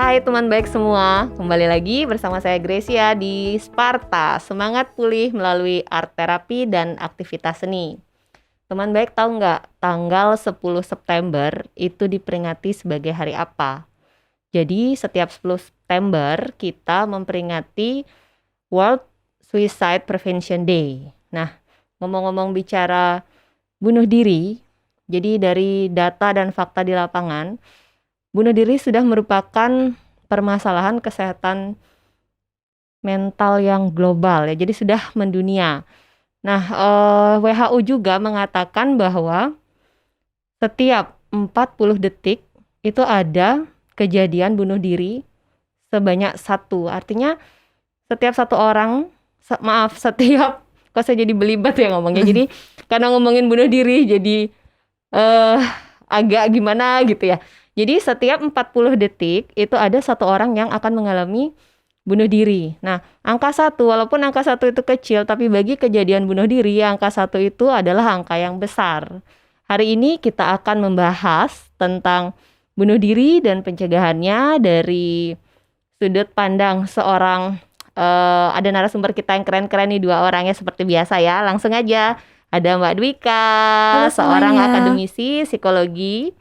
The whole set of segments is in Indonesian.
Hai teman baik semua, kembali lagi bersama saya Gracia di Sparta, semangat pulih melalui art terapi dan aktivitas seni. Teman baik tahu nggak, tanggal 10 September itu diperingati sebagai hari apa? Jadi setiap 10 September kita memperingati World Suicide Prevention Day. Nah, ngomong-ngomong bicara bunuh diri, jadi dari data dan fakta di lapangan, bunuh diri sudah merupakan permasalahan kesehatan mental yang global ya, jadi sudah mendunia. Nah, WHO juga mengatakan bahwa setiap 40 detik itu ada kejadian bunuh diri sebanyak satu. Artinya setiap satu orang, setiap, kok saya jadi belibet ya ngomongnya. Jadi karena ngomongin bunuh diri jadi agak gimana gitu ya. Jadi setiap 40 detik itu ada satu orang yang akan mengalami bunuh diri. Nah, angka 1, walaupun angka 1 itu kecil, tapi bagi kejadian bunuh diri, angka 1 itu adalah angka yang besar. Hari ini kita akan membahas tentang bunuh diri dan pencegahannya dari sudut pandang seorang, ada narasumber kita yang keren-keren nih, 2 orang ya seperti biasa ya. Langsung aja, ada Mbak Dwika, seorang akademisi psikologi,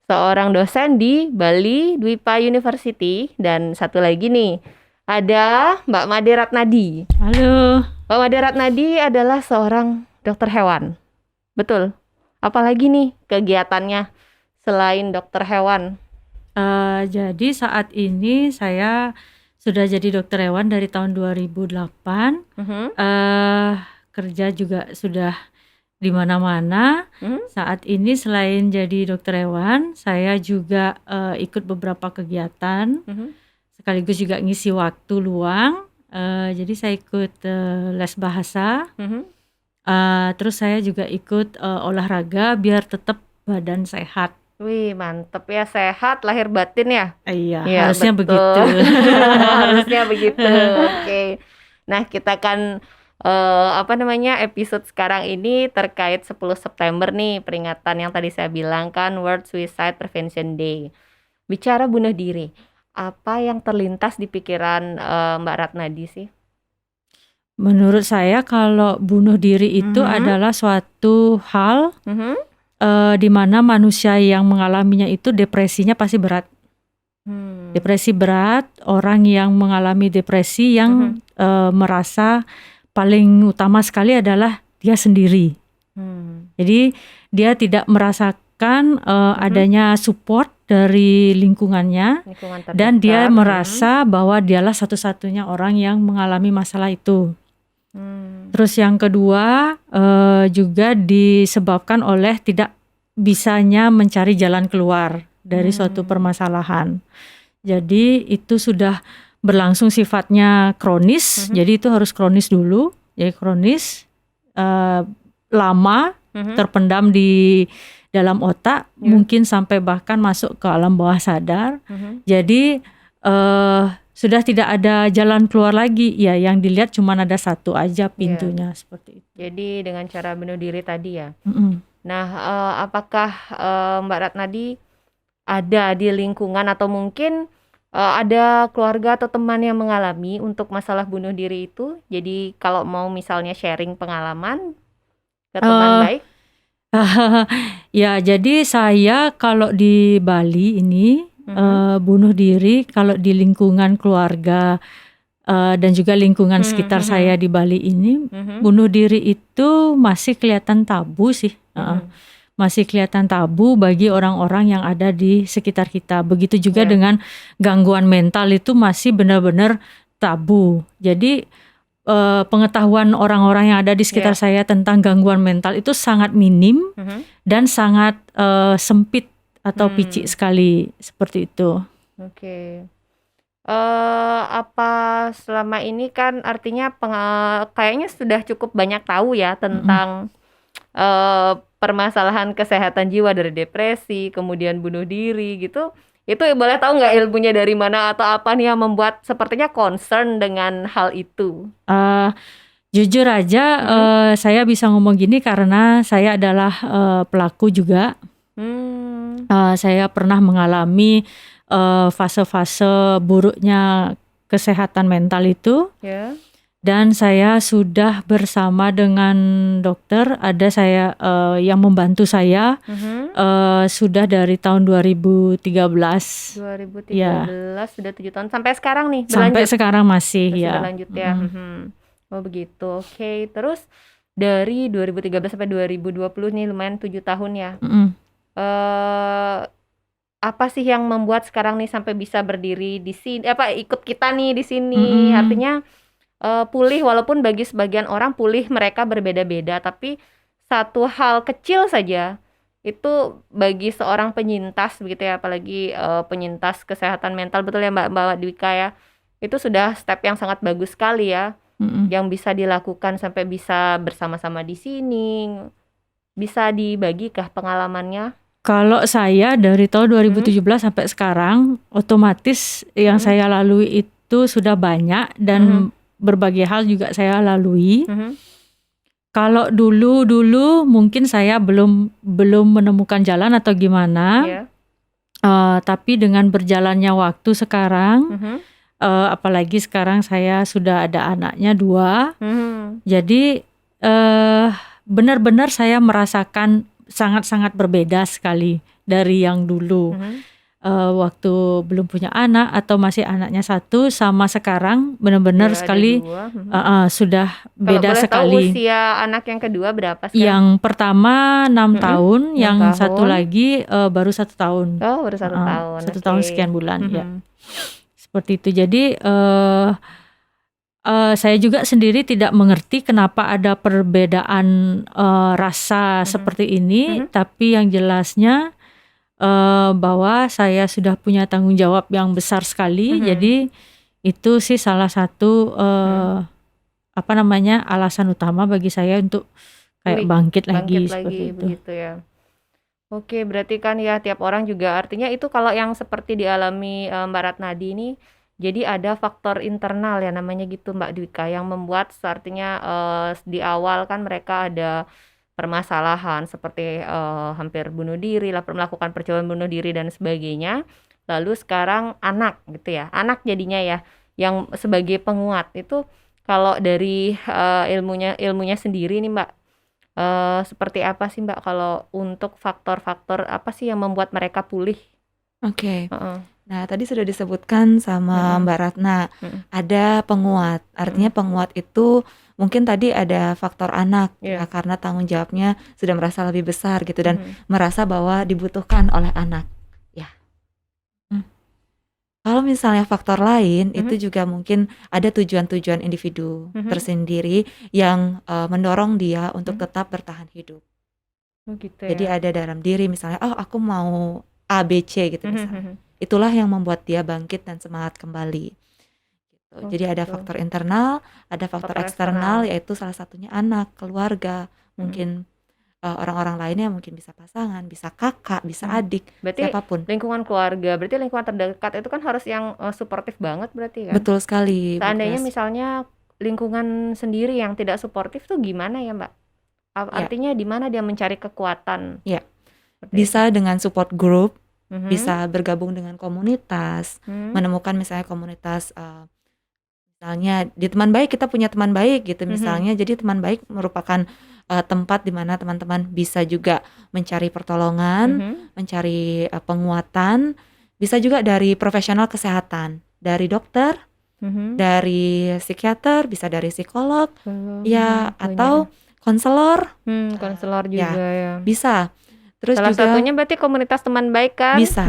seorang dosen di Bali Dwipa University, dan satu lagi nih ada Mbak Made Ratnadi. Halo. Mbak Made Ratnadi adalah seorang dokter hewan. Betul. Apalagi nih kegiatannya selain dokter hewan? Jadi saat ini saya sudah jadi dokter hewan dari tahun 2008. Kerja juga sudah di mana-mana. Saat ini selain jadi dokter hewan, saya juga ikut beberapa kegiatan, sekaligus juga ngisi waktu luang. Jadi saya ikut les bahasa, terus saya juga ikut olahraga biar tetap badan sehat. Wih, mantep ya, sehat lahir batin ya? Iya, Ya, harusnya betul. begitu. Harusnya begitu. Oke. Nah, kita akan episode sekarang ini terkait 10 September nih, peringatan yang tadi saya bilang kan, World Suicide Prevention Day. Bicara bunuh diri, apa yang terlintas di pikiran Mbak Ratnadi sih? Menurut saya kalau bunuh diri itu adalah suatu hal di mana manusia yang mengalaminya itu depresinya pasti berat. Depresi berat, orang yang mengalami depresi yang merasa paling utama sekali adalah dia sendiri. Jadi dia tidak merasakan adanya support dari lingkungannya, dan dia merasa bahwa dialah satu-satunya orang yang mengalami masalah itu. Terus yang kedua juga disebabkan oleh tidak bisanya mencari jalan keluar dari suatu permasalahan. Jadi itu sudah berlangsung sifatnya kronis, jadi itu harus kronis dulu. Jadi kronis, lama, terpendam di dalam otak, mungkin sampai bahkan masuk ke alam bawah sadar. Jadi sudah tidak ada jalan keluar lagi, ya yang dilihat cuma ada satu aja pintunya, seperti itu. Jadi dengan cara bunuh diri tadi ya. Nah, apakah Mbak Ratnadi ada di lingkungan atau mungkin ada keluarga atau teman yang mengalami untuk masalah bunuh diri itu? Jadi kalau mau misalnya sharing pengalaman ke teman baik? Ya, jadi saya kalau di Bali ini bunuh diri, kalau di lingkungan keluarga dan juga lingkungan sekitar saya di Bali ini, bunuh diri itu masih kelihatan tabu sih. Masih kelihatan tabu bagi orang-orang yang ada di sekitar kita. Begitu juga dengan gangguan mental, itu masih benar-benar tabu. Jadi pengetahuan orang-orang yang ada di sekitar saya tentang gangguan mental itu sangat minim dan sangat sempit atau picik sekali, seperti itu. Oke. Apa selama ini kan artinya kayaknya sudah cukup banyak tahu ya tentang permasalahan kesehatan jiwa, dari depresi, kemudian bunuh diri gitu. Itu boleh tahu nggak ilmunya dari mana atau apa nih yang membuat sepertinya concern dengan hal itu? Jujur aja, saya bisa ngomong gini karena saya adalah pelaku juga. Saya pernah mengalami fase-fase buruknya kesehatan mental itu. Ya. Dan saya sudah bersama dengan dokter, ada saya yang membantu saya sudah dari tahun 2013. 2013 Ya, sudah 7 tahun sampai sekarang nih sampai berlanjut. sekarang masih Masih ya. berlanjut ya. Mm-mm. Oh begitu. Oke. Terus dari 2013 sampai 2020 nih lumayan 7 tahun ya. Mm-mm. Apa sih yang membuat sekarang nih sampai bisa berdiri di sini, ikut kita nih di sini? Mm-mm. Artinya pulih, walaupun bagi sebagian orang pulih mereka berbeda-beda, tapi satu hal kecil saja itu bagi seorang penyintas begitu ya, apalagi penyintas kesehatan mental, betul ya Mbak Dwika ya, itu sudah step yang sangat bagus sekali ya, Mm-mm. yang bisa dilakukan sampai bisa bersama-sama di sini. Bisa dibagikah pengalamannya? Kalau saya dari tahun 2017 sampai sekarang, otomatis yang saya lalui itu sudah banyak dan berbagai hal juga saya lalui. Kalau dulu mungkin saya belum menemukan jalan atau gimana. Ya. Tapi dengan berjalannya waktu sekarang, apalagi sekarang saya sudah ada anaknya 2. Jadi benar-benar saya merasakan sangat-sangat berbeda sekali dari yang dulu. Waktu belum punya anak atau masih anaknya 1 sama sekarang benar-benar Ya, ada sekali 2. sudah Kalau beda boleh tahu sekali. usia anak yang kedua berapa sekarang? Yang pertama 6 tahun, 6 yang tahun. satu lagi baru 1 tahun. Oh, baru 1 tahun. 1 tahun Oke. sekian bulan ya. Seperti itu. Jadi saya juga sendiri tidak mengerti kenapa ada perbedaan rasa seperti ini, tapi yang jelasnya bahwa saya sudah punya tanggung jawab yang besar sekali. Jadi itu sih salah satu alasan utama bagi saya untuk kayak bangkit lagi seperti itu. Begitu ya. Oke, berarti kan ya tiap orang juga, artinya itu kalau yang seperti dialami Mbak Ratnadi ini, jadi ada faktor internal ya namanya gitu Mbak Dwika, yang membuat artinya di awal kan mereka ada permasalahan seperti hampir bunuh diri lah, melakukan percobaan bunuh diri dan sebagainya. Lalu sekarang anak gitu ya, anak jadinya ya yang sebagai penguat. Itu kalau dari ilmunya sendiri nih Mbak, seperti apa sih Mbak kalau untuk faktor-faktor apa sih yang membuat mereka pulih? Oke. Nah, tadi sudah disebutkan sama Mbak Ratna, ada penguat. Artinya penguat itu mungkin tadi ada faktor anak ya, karena tanggung jawabnya sudah merasa lebih besar gitu dan merasa bahwa dibutuhkan oleh anak. Ya. Kalau misalnya faktor lain itu juga mungkin ada tujuan-tujuan individu tersendiri yang mendorong dia untuk tetap bertahan hidup. Oh gitu Jadi ya. ada dalam diri misalnya, oh aku mau A, B, C gitu misalnya. Itulah yang membuat dia bangkit dan semangat kembali. Gitu. Oh, Jadi ada gitu. faktor internal, ada faktor eksternal, yaitu salah satunya anak, keluarga, mungkin orang-orang lainnya, mungkin bisa pasangan, bisa kakak, bisa adik, Berarti siapapun. lingkungan keluarga, berarti lingkungan terdekat itu kan harus yang suportif banget berarti kan? Betul sekali. Bu Seandainya Gras. misalnya lingkungan sendiri yang tidak suportif tuh gimana ya Mbak? Artinya di mana dia mencari kekuatan? Ya. Seperti Bisa dengan support group, itu. bisa bergabung dengan komunitas, menemukan misalnya komunitas, misalnya di teman baik, kita punya teman baik gitu misalnya. Jadi teman baik merupakan tempat di mana teman-teman bisa juga mencari pertolongan, mencari penguatan. Bisa juga dari profesional kesehatan, dari dokter, dari psikiater, bisa dari psikolog, ya atau konselor, konselor juga ya. bisa. Terus Salah juga satunya berarti komunitas teman baik kan? bisa.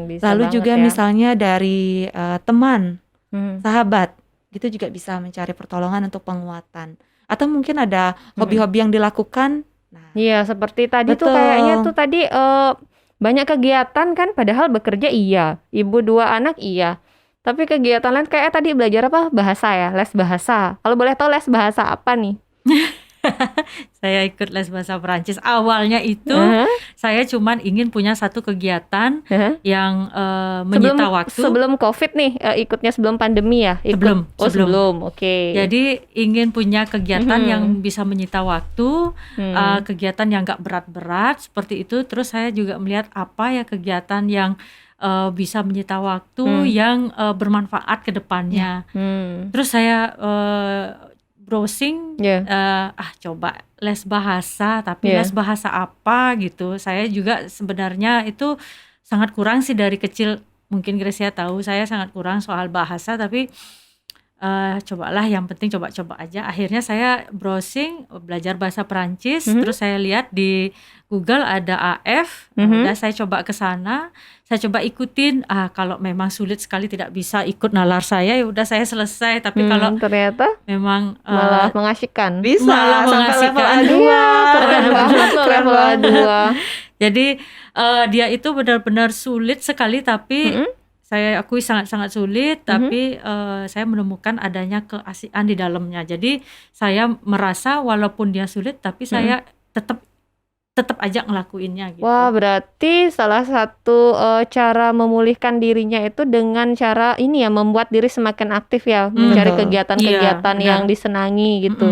Bisa Lalu banget juga ya. misalnya dari teman, sahabat, itu juga bisa mencari pertolongan untuk penguatan. Atau mungkin ada hobi-hobi yang dilakukan. Nah, Iya, seperti tadi tuh betul. kayaknya tuh tadi banyak kegiatan kan, padahal bekerja iya, ibu 2 anak iya. Tapi kegiatan lain kayak tadi belajar apa? Bahasa ya, les bahasa. Kalau boleh tahu les bahasa apa nih? Saya ikut les bahasa Perancis. Awalnya itu saya cuman ingin punya satu kegiatan yang menyita waktu. Sebelum COVID nih, ikutnya sebelum pandemi ya? Sebelum. Sebelum. Oke. Jadi ingin punya kegiatan yang bisa menyita waktu, kegiatan yang gak berat-berat seperti itu. Terus saya juga melihat apa ya kegiatan yang bisa menyita waktu yang bermanfaat ke depannya. Terus saya browsing, coba les bahasa, tapi les bahasa apa gitu. Saya juga sebenarnya itu sangat kurang sih dari kecil. Mungkin Gracia tahu saya sangat kurang soal bahasa, tapi cobalah, yang penting coba-coba aja. Akhirnya saya browsing belajar bahasa Perancis, terus saya lihat di Google ada AF, udah saya coba ke sana, saya coba ikutin. Kalau memang sulit sekali tidak bisa ikut nalar saya, ya udah saya selesai. Tapi kalau ternyata memang malah mengasyikan, Bisa malah sampai mengasyikan. level A2. keren banget loh level A2. Jadi dia itu benar-benar sulit sekali, tapi saya akui sangat-sangat sulit, tapi saya menemukan adanya keasikan di dalamnya. Jadi saya merasa walaupun dia sulit, tapi saya tetap aja ngelakuinnya gitu. Wah, berarti salah satu cara memulihkan dirinya itu dengan cara ini ya, membuat diri semakin aktif ya, mencari kegiatan-kegiatan yang disenangi gitu.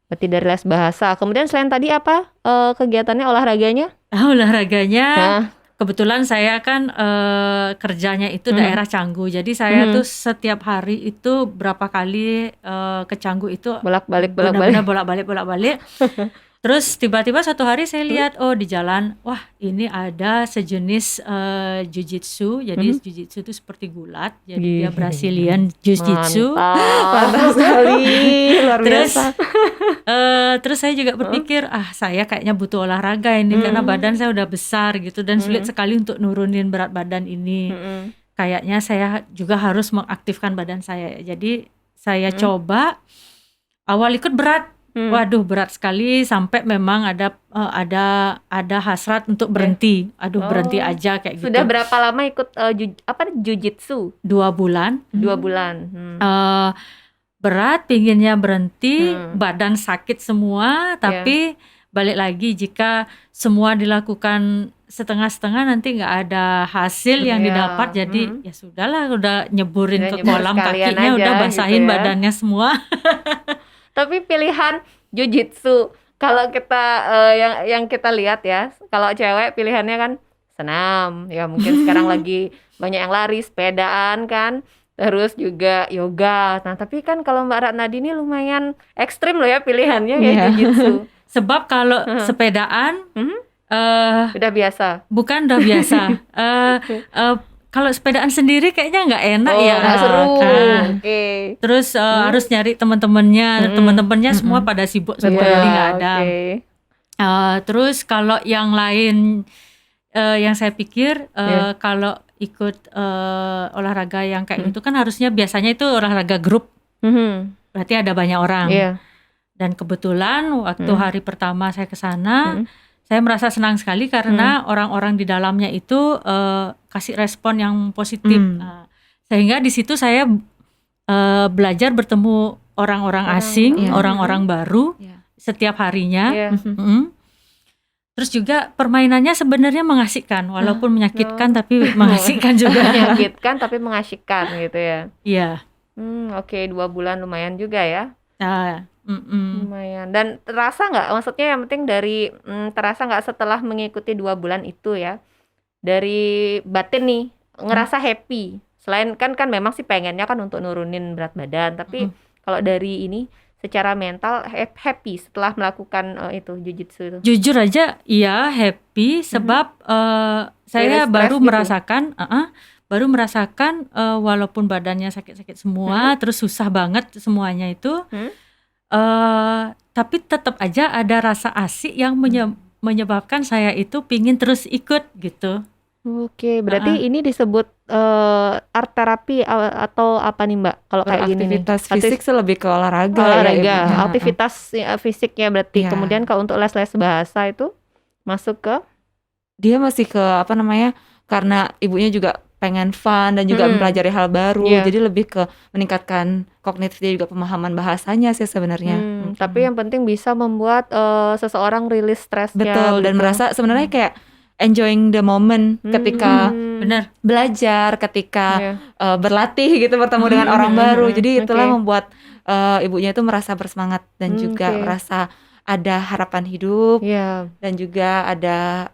Berarti dari les bahasa. Kemudian selain tadi apa kegiatannya, olahraganya? Olahraganya kebetulan saya kan kerjanya itu daerah Canggu. Jadi saya tuh setiap hari itu berapa kali ke Canggu itu bolak-balik. Terus tiba-tiba suatu hari saya lihat di jalan, wah ini ada sejenis jujitsu. Jadi jujitsu itu seperti gulat, jadi dia Brazilian jujitsu. Mantap sekali, luar biasa. Terus saya juga berpikir, saya kayaknya butuh olahraga ini karena badan saya udah besar gitu dan sulit sekali untuk nurunin berat badan ini. Kayaknya saya juga harus mengaktifkan badan saya. Jadi saya coba, awal ikut berat. Waduh, berat sekali sampai memang ada hasrat untuk berhenti. Berhenti aja kayak gitu. Sudah berapa lama ikut jujitsu? 2 bulan. 2 bulan. Berat, pinginnya berhenti, badan sakit semua, tapi balik lagi jika semua dilakukan setengah-setengah nanti nggak ada hasil yang didapat. Jadi ya sudahlah, udah nyeburin ke kolam kakinya, udah basahin gitu badannya semua. Tapi pilihan jujitsu, kalau kita yang kita lihat ya, kalau cewek pilihannya kan senam, ya mungkin sekarang lagi banyak yang lari, sepedaan kan, terus juga yoga. Nah tapi kan kalau Mbak Ratnadi ini lumayan ekstrim loh ya pilihannya kayak jujitsu. Sebab kalau sepedaan udah biasa. Bukan udah biasa. Kalau sepedaan sendiri kayaknya nggak enak nggak seru. Terus harus nyari teman-temannya semua pada sibuk semua, jadi nggak ada. Terus kalau yang lain yang saya pikir kalau ikut olahraga yang kayak itu kan harusnya biasanya itu olahraga grup, berarti ada banyak orang. Dan kebetulan waktu hari pertama saya ke sana, saya merasa senang sekali karena orang-orang di dalamnya itu kasih respon yang positif. Sehingga di situ saya belajar bertemu orang-orang asing, orang-orang baru setiap harinya. Terus juga permainannya sebenarnya mengasihkan, walaupun menyakitkan tapi mengasihkan juga. Menyakitkan tapi mengasihkan gitu ya. Iya. 2 bulan lumayan juga ya. Lumayan. Dan terasa nggak, maksudnya yang penting dari terasa nggak setelah mengikuti 2 bulan itu ya, dari batin nih ngerasa happy, selain kan memang sih pengennya kan untuk nurunin berat badan, tapi kalau dari ini secara mental happy setelah melakukan itu jujitsu itu? Jujur aja iya happy, sebab saya baru merasakan walaupun badannya sakit-sakit semua, terus susah banget semuanya itu, tapi tetap aja ada rasa asik yang menyebabkan saya itu pingin terus ikut gitu. Oke, berarti ini disebut art terapi atau apa nih Mbak? Kalau kayak gini nih, aktivitas fisik lebih ke olahraga. Aktivitas fisiknya berarti. Kemudian kalau untuk les-les bahasa itu masuk ke? Dia masih ke karena ibunya juga pengen fun dan juga mempelajari hal baru, jadi lebih ke meningkatkan kognitif dia juga pemahaman bahasanya sih sebenarnya. Tapi yang penting bisa membuat seseorang rilis stresnya. Betul, dan merasa sebenarnya kayak enjoying the moment ketika benar belajar, ketika berlatih gitu, bertemu dengan orang baru. Jadi itulah membuat ibunya itu merasa bersemangat dan juga merasa ada harapan hidup Iya. dan juga ada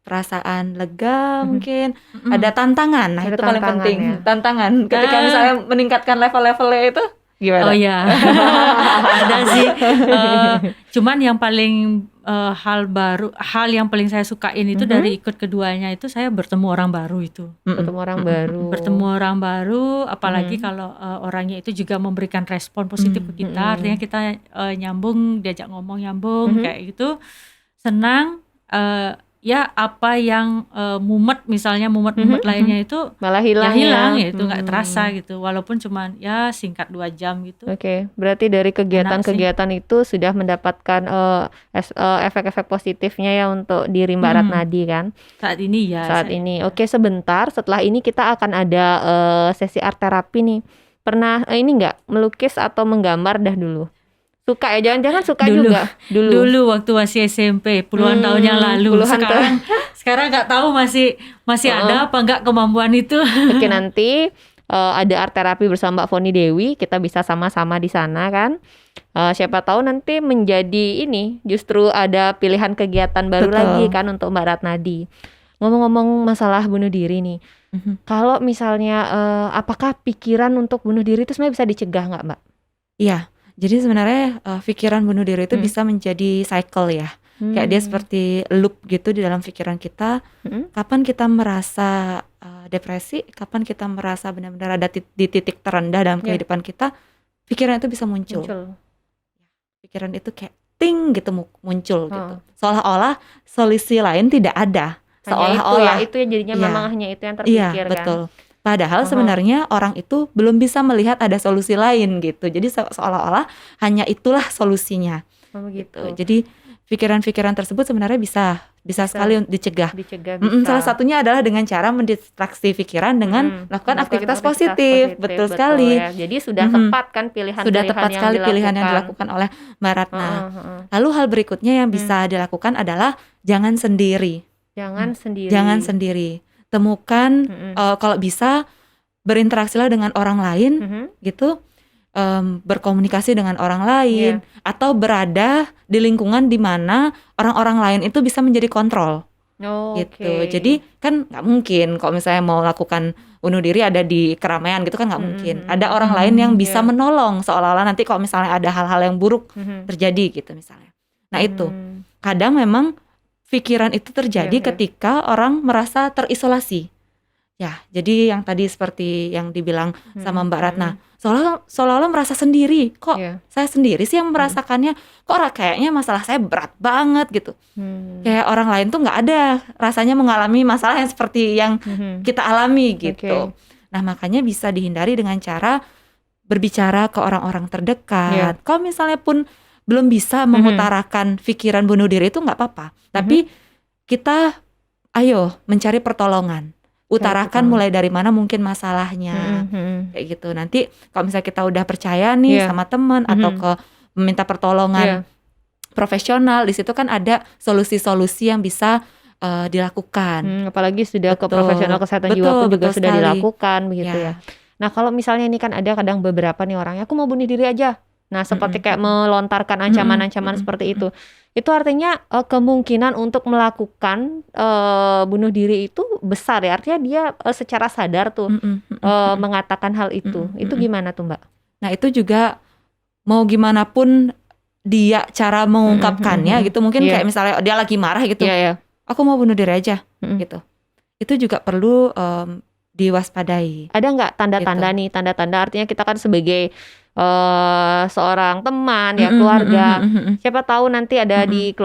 perasaan lega Mhm. mungkin, Mm-mm. ada tantangan. Nah, Ada itu paling tantangan penting. ya. Tantangan ketika Ah. misalnya meningkatkan level-levelnya itu Oh gimana? ya, ada sih. Cuman yang paling hal yang paling saya sukain itu dari ikut keduanya itu saya bertemu orang baru itu. Bertemu orang baru. Bertemu orang baru, apalagi Mhm. kalau orangnya itu juga memberikan respon positif ke kita, artinya kita nyambung, diajak ngomong nyambung kayak gitu, senang. Ya apa yang mumet lainnya itu Malah ya hilang hilang ya. ya, itu nggak terasa gitu, walaupun cuman ya singkat 2 jam gitu. Oke, berarti dari kegiatan-kegiatan itu sudah mendapatkan efek-efek positifnya ya untuk diri Mbak Ratnadi kan Saat ini ya. saat ini. Oke, sebentar setelah ini kita akan ada sesi art terapi nih. Pernah ini nggak melukis atau menggambar dah dulu? Suka ya, jangan-jangan suka Dulu. juga Dulu waktu masih SMP puluhan tahun yang lalu. puluhan Sekarang nggak tahu masih ada apa nggak kemampuan itu. Oke, nanti ada art terapi bersama Mbak Foni Dewi, kita bisa sama-sama di sana kan. Siapa tahu nanti menjadi ini justru ada pilihan kegiatan baru Betul. lagi kan untuk Mbak Ratnadi. Ngomong-ngomong masalah bunuh diri nih, kalau misalnya apakah pikiran untuk bunuh diri itu sebenarnya bisa dicegah nggak Mbak? Iya. Jadi sebenarnya pikiran bunuh diri itu bisa menjadi cycle ya. Kayak dia seperti loop gitu di dalam pikiran kita. Kapan kita merasa depresi, kapan kita merasa benar-benar ada di titik terendah dalam kehidupan kita, pikiran itu bisa muncul. Pikiran itu kayak ting gitu muncul gitu. Seolah-olah solusi lain tidak ada. Seolah-olah itu ya jadinya memang hanya itu yang terpikir iya, kan. betul. Padahal sebenarnya orang itu belum bisa melihat ada solusi lain gitu. Jadi seolah-olah hanya itulah solusinya. Begitu. Jadi pikiran-pikiran tersebut sebenarnya bisa sekali dicegah. Bisa. Salah satunya adalah dengan cara mendistraksi pikiran dengan melakukan aktivitas positif. Betul sekali. Ya. Jadi sudah tepat kan pilihan sekali pilihan yang dilakukan oleh Mbak Ratna. Lalu hal berikutnya yang bisa dilakukan adalah jangan sendiri. Jangan sendiri. Temukan kalau bisa berinteraksilah dengan orang lain gitu, berkomunikasi dengan orang lain atau berada di lingkungan di mana orang-orang lain itu bisa menjadi kontrol gitu. Jadi kan nggak mungkin kalau misalnya mau lakukan bunuh diri ada di keramaian gitu kan, nggak mungkin. Ada orang lain yang bisa menolong seolah-olah nanti kalau misalnya ada hal-hal yang buruk terjadi gitu misalnya. Nah itu kadang memang pikiran itu terjadi ketika orang merasa terisolasi. Ya, jadi yang tadi seperti yang dibilang sama Mbak Ratna, seolah-olah merasa sendiri. Kok saya sendiri sih yang merasakannya? Kok kayaknya masalah saya berat banget gitu. Kayak orang lain tuh nggak ada rasanya mengalami masalah yang seperti yang kita alami gitu. Nah, makanya bisa dihindari dengan cara berbicara ke orang-orang terdekat. Kalau misalnya pun belum bisa mengutarakan pikiran bunuh diri itu nggak apa-apa. Tapi kita ayo mencari pertolongan. Utarakan mulai dari mana mungkin masalahnya. Kayak gitu. Nanti kalau misalnya kita udah percaya nih sama teman atau ke meminta pertolongan profesional, di situ kan ada solusi-solusi yang bisa dilakukan. Apalagi sudah ke profesional kesehatan jiwa pun juga sudah dilakukan begitu ya. Nah, kalau misalnya ini kan ada kadang beberapa nih orangnya aku mau bunuh diri aja. Nah, seperti kayak melontarkan ancaman-ancaman seperti itu. Itu artinya kemungkinan untuk melakukan bunuh diri itu besar ya. Artinya dia secara sadar tuh mengatakan hal itu. Itu gimana tuh Mbak? Nah, itu juga mau gimana pun dia cara mengungkapkannya gitu. Mungkin kayak misalnya dia lagi marah gitu. Aku mau bunuh diri aja gitu. Itu juga perlu diwaspadai. Ada nggak tanda-tanda nih? Tanda-tanda artinya kita kan sebagai seorang teman ya, keluarga, siapa tahu nanti ada di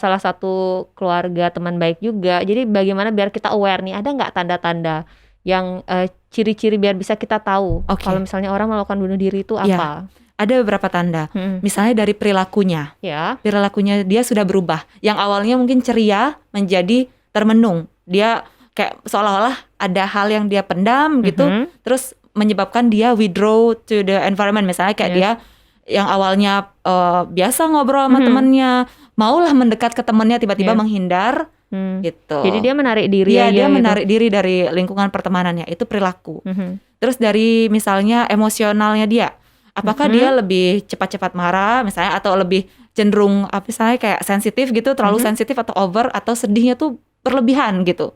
salah satu keluarga teman baik juga. Jadi bagaimana biar kita aware nih, ada nggak tanda-tanda yang ciri-ciri biar bisa kita tahu kalau misalnya orang melakukan bunuh diri itu apa? Ada beberapa tanda. Misalnya dari perilakunya. Perilakunya dia sudah berubah. Yang awalnya mungkin ceria menjadi termenung. Dia kayak seolah-olah ada hal yang dia pendam gitu, terus menyebabkan dia withdraw to the environment. Misalnya kayak dia yang awalnya biasa ngobrol sama temannya, maulah mendekat ke temannya, tiba-tiba menghindar gitu. Jadi dia menarik diri dia menarik diri dari lingkungan pertemanannya. Itu perilaku. Terus dari misalnya emosionalnya dia, Apakah dia lebih cepat-cepat marah misalnya, atau lebih cenderung apa misalnya kayak sensitif gitu, terlalu sensitif atau over, atau sedihnya tuh berlebihan gitu.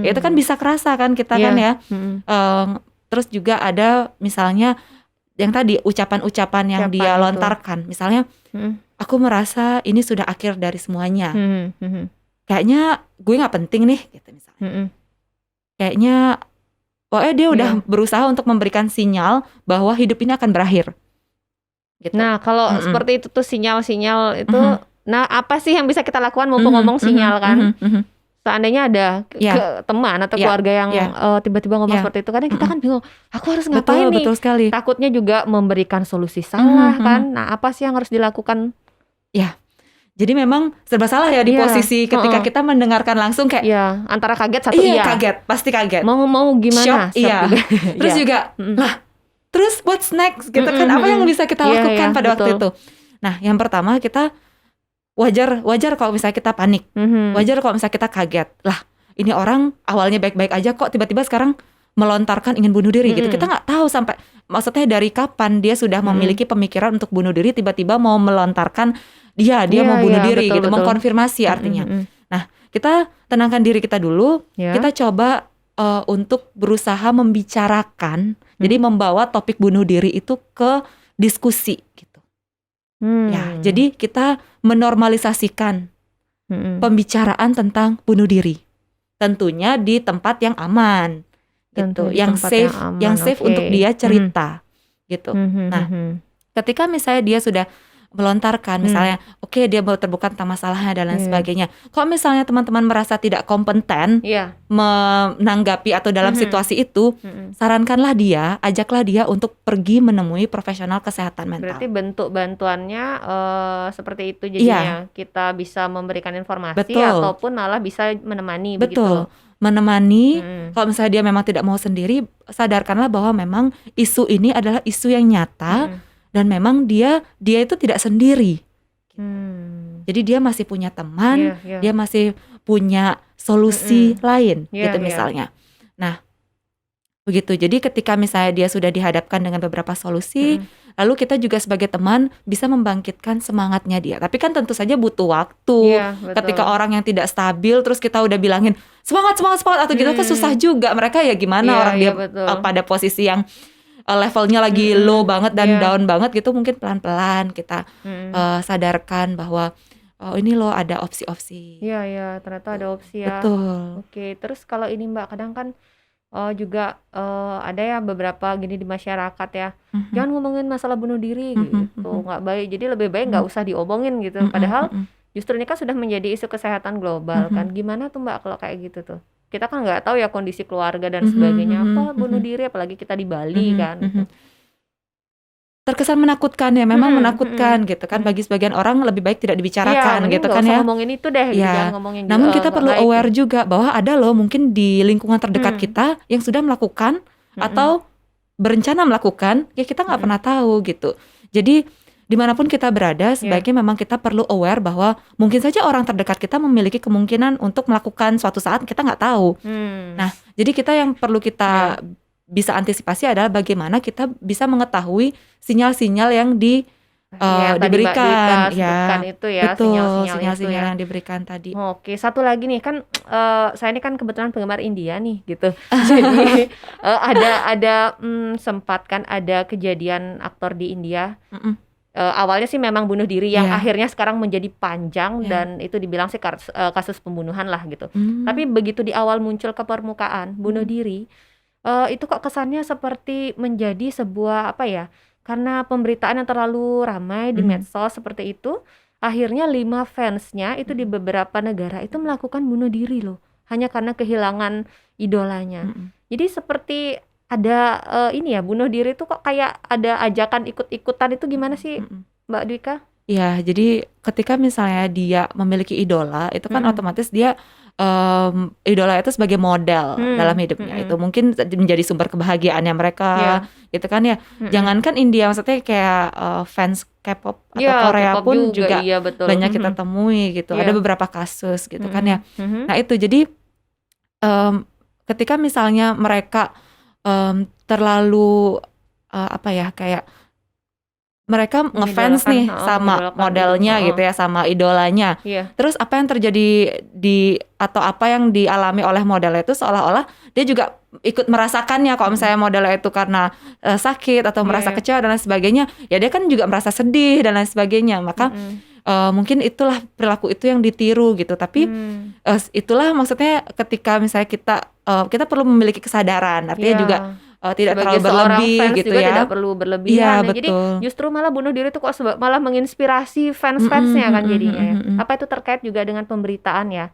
Itu kan bisa kerasa kan kita kan ya. Terus juga ada misalnya yang tadi ucapan-ucapan yang Ucapan dia itu. lontarkan. Misalnya, aku merasa ini sudah akhir dari semuanya. Kayaknya gue nggak penting nih gitu misalnya. Kayaknya pokoknya dia udah berusaha untuk memberikan sinyal bahwa hidup ini akan berakhir. Gitu. Nah, kalau seperti itu tuh sinyal-sinyal itu, nah apa sih yang bisa kita lakukan mumpung ngomong sinyal kan? Seandainya ada teman atau keluarga yang tiba-tiba ngomong seperti itu, kadang kita kan bingung, aku harus ngapain nih? Betul sekali. Takutnya juga memberikan solusi salah kan? Nah, apa sih yang harus dilakukan? Ya, jadi memang serba salah ya di posisi ketika kita mendengarkan langsung kayak antara kaget satu kaget, pasti kaget. Mau gimana? Shock, iya. Terus juga lah, terus what's next gitu kan? Apa yang bisa kita lakukan pada waktu itu? Nah, yang pertama kita wajar kalau misalnya kita panik. Wajar kalau misalnya kita kaget. Lah, ini orang awalnya baik-baik aja kok tiba-tiba sekarang melontarkan ingin bunuh diri gitu. Kita nggak tahu sampai maksudnya dari kapan dia sudah memiliki pemikiran untuk bunuh diri, tiba-tiba mau melontarkan dia mau bunuh diri gitu, mengkonfirmasi artinya. Nah, kita tenangkan diri kita dulu. Kita coba untuk berusaha membicarakan, jadi membawa topik bunuh diri itu ke diskusi gitu. Ya, jadi kita menormalisasikan pembicaraan tentang bunuh diri. Tentunya di tempat yang aman gitu, yang safe untuk dia cerita gitu. Nah, ketika misalnya dia sudah melontarkan misalnya oke, dia mau terbuka tentang masalahnya dan lain sebagainya. Kalau misalnya teman-teman merasa tidak kompeten menanggapi atau dalam situasi itu, sarankanlah dia, ajaklah dia untuk pergi menemui profesional kesehatan mental. Berarti bentuk bantuannya seperti itu jadinya. Kita bisa memberikan informasi ataupun malah bisa menemani begitu. Menemani. Kalau misalnya dia memang tidak mau sendiri, sadarkanlah bahwa memang isu ini adalah isu yang nyata. Dan memang dia itu tidak sendiri. Jadi dia masih punya teman, dia masih punya solusi lain gitu misalnya. Nah, begitu. Jadi ketika misalnya dia sudah dihadapkan dengan beberapa solusi, lalu kita juga sebagai teman bisa membangkitkan semangatnya dia. Tapi kan tentu saja butuh waktu. Ketika orang yang tidak stabil terus kita udah bilangin semangat atau gitu kan susah juga. Mereka ya gimana orang dia pada posisi yang levelnya lagi low banget dan down banget gitu, mungkin pelan-pelan kita sadarkan bahwa ini loh ada opsi-opsi. Iya, ternyata ada opsi ya. Betul. Oke, terus kalau ini Mbak, kadang kan juga ada ya beberapa gini di masyarakat ya, jangan ngomongin masalah bunuh diri gitu, nggak baik. Jadi lebih baik nggak usah diomongin gitu. Padahal justru ini kan sudah menjadi isu kesehatan global kan. Gimana tuh Mbak kalau kayak gitu tuh? Kita kan nggak tahu ya kondisi keluarga dan sebagainya, apa bunuh diri, apalagi kita di Bali kan. Terkesan menakutkan ya, memang menakutkan gitu kan. Bagi sebagian orang lebih baik tidak dibicarakan gitu kan ya. Ngomongin itu deh, jangan ngomongin. Namun kita perlu aware juga bahwa ada loh mungkin di lingkungan terdekat kita yang sudah melakukan atau berencana melakukan, ya kita nggak pernah tahu gitu. Jadi dimanapun kita berada, sebaiknya memang kita perlu aware bahwa mungkin saja orang terdekat kita memiliki kemungkinan untuk melakukan suatu saat, kita nggak tahu. Nah, jadi kita yang perlu kita bisa antisipasi adalah bagaimana kita bisa mengetahui sinyal-sinyal yang diberikan. Itu ya, sinyal-sinyal yang diberikan tadi. Oke, satu lagi nih kan saya ini kan kebetulan penggemar India nih gitu. Jadi ada sempat kan ada kejadian aktor di India. Awalnya sih memang bunuh diri yang akhirnya sekarang menjadi panjang dan itu dibilang sih kasus pembunuhan lah gitu. Tapi begitu di awal muncul ke permukaan bunuh diri, itu kok kesannya seperti menjadi sebuah apa ya? Karena pemberitaan yang terlalu ramai di medsos seperti itu, akhirnya 5 fansnya itu di beberapa negara itu melakukan bunuh diri loh, hanya karena kehilangan idolanya. Jadi seperti ada ini ya, bunuh diri itu kok kayak ada ajakan ikut-ikutan, itu gimana sih Mbak Dwika? Ya, jadi ketika misalnya dia memiliki idola, itu kan otomatis dia idola itu sebagai model dalam hidupnya. Itu mungkin menjadi sumber kebahagiaannya mereka, gitu kan ya. Jangankan India, maksudnya kayak fans K-pop atau Korea K-pop pun juga banyak kita betul. temui gitu. Ada beberapa kasus gitu kan ya. Nah itu jadi ketika misalnya mereka terlalu apa ya, kayak mereka ngefans Mengidolakan, nih heeh, sama mengidolakan modelnya heeh. gitu ya, sama idolanya. Iya. Terus apa yang terjadi atau apa yang dialami oleh modelnya itu seolah-olah dia juga ikut merasakannya. Kalau misalnya modelnya itu karena sakit atau merasa Iya. kecewa dan lain sebagainya, ya dia kan juga merasa sedih dan lain sebagainya. Maka mungkin itulah perilaku itu yang ditiru gitu. Tapi itulah maksudnya ketika misalnya kita perlu memiliki kesadaran. Artinya Iya. juga tidak Sebagai terlalu seorang berlebih fans gitu juga ya. tidak perlu berlebihan Iya, ya. Jadi betul. justru malah bunuh diri itu kok malah menginspirasi fans-fansnya kan jadinya ya. Apa itu terkait juga dengan pemberitaan ya?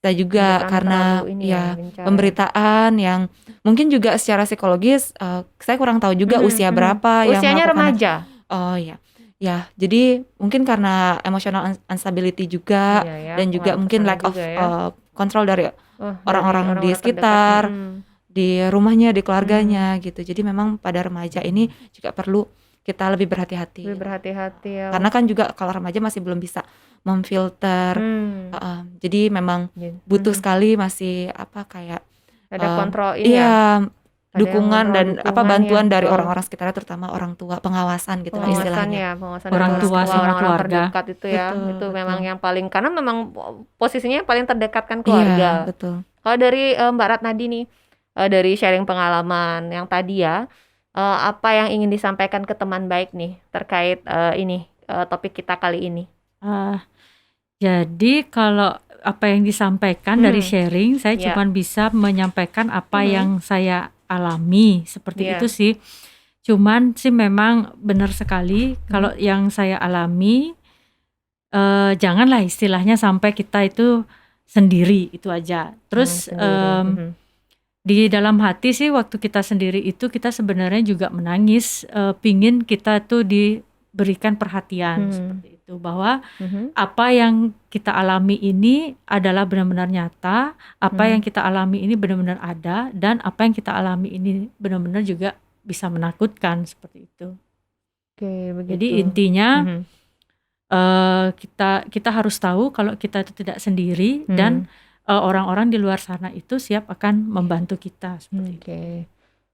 Kita juga Pemberitaan karena terlalu ini ya, gencar ya. pemberitaan yang mungkin juga secara psikologis saya kurang tahu juga usia berapa yang Usianya melakukan. remaja. Oh ya. Ya, jadi mungkin karena emotional instability juga Iya ya. dan juga Wah, mungkin kesana lack of juga ya. control dari Dari orang-orang di orang-orang sekitar, terdekat. di rumahnya, di keluarganya gitu. Jadi memang pada remaja ini juga perlu kita lebih berhati-hati. Lebih berhati-hati ya. Karena kan juga kalau remaja masih belum bisa memfilter. Jadi memang butuh sekali masih kayak ada kontrol ini ya. iya, Ada dukungan yang dan dukungan bantuan ya, dari betul. orang-orang sekitarnya, terutama orang tua, pengawasan gitu lah Pengawasan istilahnya. ya, pengawasan Orang dari tua sama orang-orang keluarga. terdekat itu ya. Betul, Itu betul. memang yang paling, karena memang posisinya yang paling terdekat kan Iya, keluarga. betul. Kalau dari Mbak Ratnadi nih, dari sharing pengalaman yang tadi ya, apa yang ingin disampaikan ke teman baik nih terkait topik kita kali ini? Jadi kalau apa yang disampaikan dari sharing, saya Ya. cuma bisa menyampaikan apa yang saya alami, seperti Iya. itu sih. Cuman sih memang benar sekali kalau yang saya alami, janganlah istilahnya sampai kita itu sendiri, itu aja. Terus di dalam hati sih waktu kita sendiri itu kita sebenarnya juga menangis, pingin kita tuh diberikan perhatian seperti itu, bahwa apa yang kita alami ini adalah benar-benar nyata, apa yang kita alami ini benar-benar ada, dan apa yang kita alami ini benar-benar juga bisa menakutkan seperti itu. Oke, begitu. Jadi intinya kita harus tahu kalau kita itu tidak sendiri dan orang-orang di luar sana itu siap akan membantu kita seperti itu.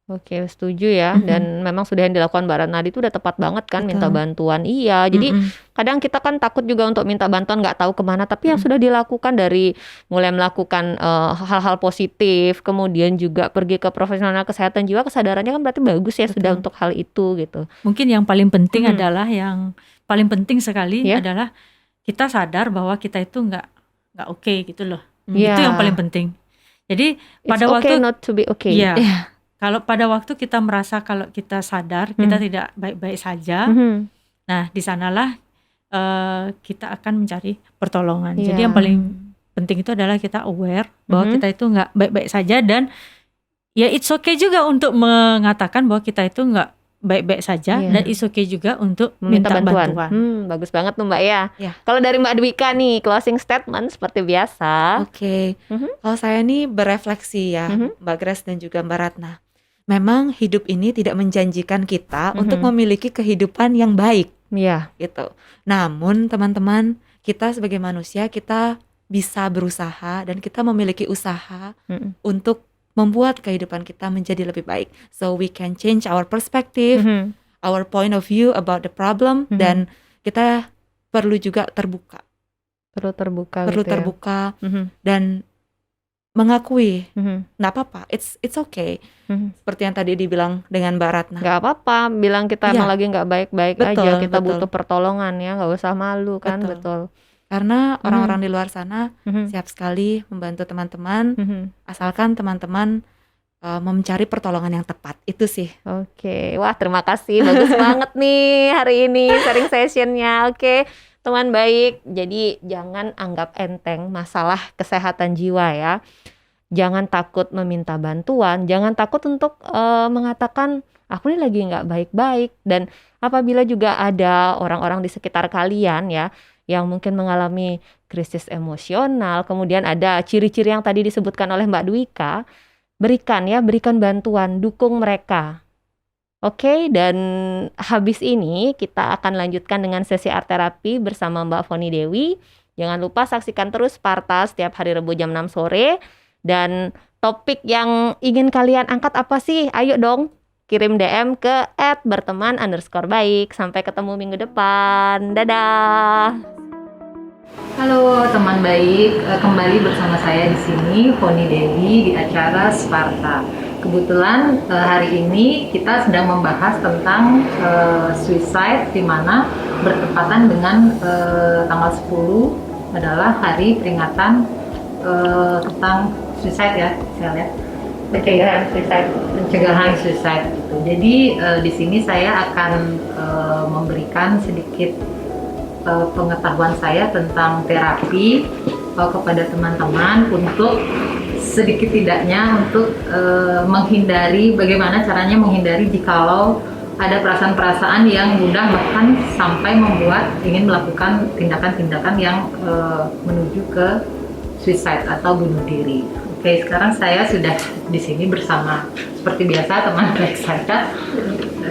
Oke, setuju ya. Dan memang sudah yang dilakukan Mbak Ratnadi itu udah tepat banget kan, minta bantuan. Iya, jadi kadang kita kan takut juga untuk minta bantuan, nggak tahu kemana. Tapi yang sudah dilakukan dari mulai melakukan hal-hal positif, kemudian juga pergi ke profesional kesehatan jiwa, kesadarannya kan berarti bagus ya sudah untuk hal itu gitu. Mungkin yang paling penting adalah yang paling penting sekali adalah kita sadar bahwa kita itu nggak oke gitu loh. Itu yang paling penting. Jadi pada waktu not to be okay. Kalau pada waktu kita merasa kalau kita sadar kita tidak baik-baik saja, nah di sanalah kita akan mencari pertolongan. Jadi yang paling penting itu adalah kita aware bahwa kita itu nggak baik-baik saja, dan ya it's okay juga untuk mengatakan bahwa kita itu nggak baik-baik saja, dan it's okay juga untuk minta bantuan. Bagus banget tuh Mbak ya. Kalau dari Mbak Dwika nih, closing statement seperti biasa. Oke. Kalau saya nih berefleksi ya, Mbak Grace dan juga Mbak Ratna. Memang hidup ini tidak menjanjikan kita untuk memiliki kehidupan yang baik. Iya. Gitu. Namun teman-teman, kita sebagai manusia kita bisa berusaha dan kita memiliki usaha untuk membuat kehidupan kita menjadi lebih baik. So we can change our perspective, our point of view about the problem, dan kita perlu juga terbuka. Perlu terbuka Perlu gitu ya. terbuka dan mengakui, nggak apa-apa, it's okay. Seperti yang tadi dibilang dengan Mbak Ratna. Nggak apa-apa, bilang kita emang lagi nggak baik-baik aja, kita butuh pertolongan ya, nggak usah malu kan, betul. Karena orang-orang di luar sana siap sekali membantu teman-teman, asalkan teman-teman mencari pertolongan yang tepat, itu sih. Oke, wah terima kasih, bagus banget nih hari ini sharing sessionnya. Oke, teman baik, jadi jangan anggap enteng masalah kesehatan jiwa ya. Jangan takut meminta bantuan, jangan takut untuk mengatakan aku ini lagi nggak baik-baik. Dan apabila juga ada orang-orang di sekitar kalian ya yang mungkin mengalami krisis emosional, kemudian ada ciri-ciri yang tadi disebutkan oleh Mbak Dwika, berikan bantuan, dukung mereka. Oke, dan habis ini kita akan lanjutkan dengan sesi art terapi bersama Mbak Foni Dewi. Jangan lupa saksikan terus Sparta setiap hari Rabu jam 6 sore. Dan topik yang ingin kalian angkat apa sih? Ayo dong, kirim DM ke @berteman_baik. Sampai ketemu minggu depan. Dadah. Halo teman baik, kembali bersama saya di sini, Poni Dewi di acara Sparta. Kebetulan hari ini kita sedang membahas tentang suicide, di mana bertepatan dengan tanggal 10 adalah hari peringatan tentang suicide ya, pencegahan suicide gitu. Jadi di sini saya akan memberikan sedikit pengetahuan saya tentang terapi kepada teman-teman untuk sedikit tidaknya untuk menghindari, bagaimana caranya menghindari jikalau ada perasaan-perasaan yang mudah bahkan sampai membuat ingin melakukan tindakan-tindakan yang menuju ke suicide atau bunuh diri. Oke, sekarang saya sudah di sini bersama seperti biasa teman baik saya,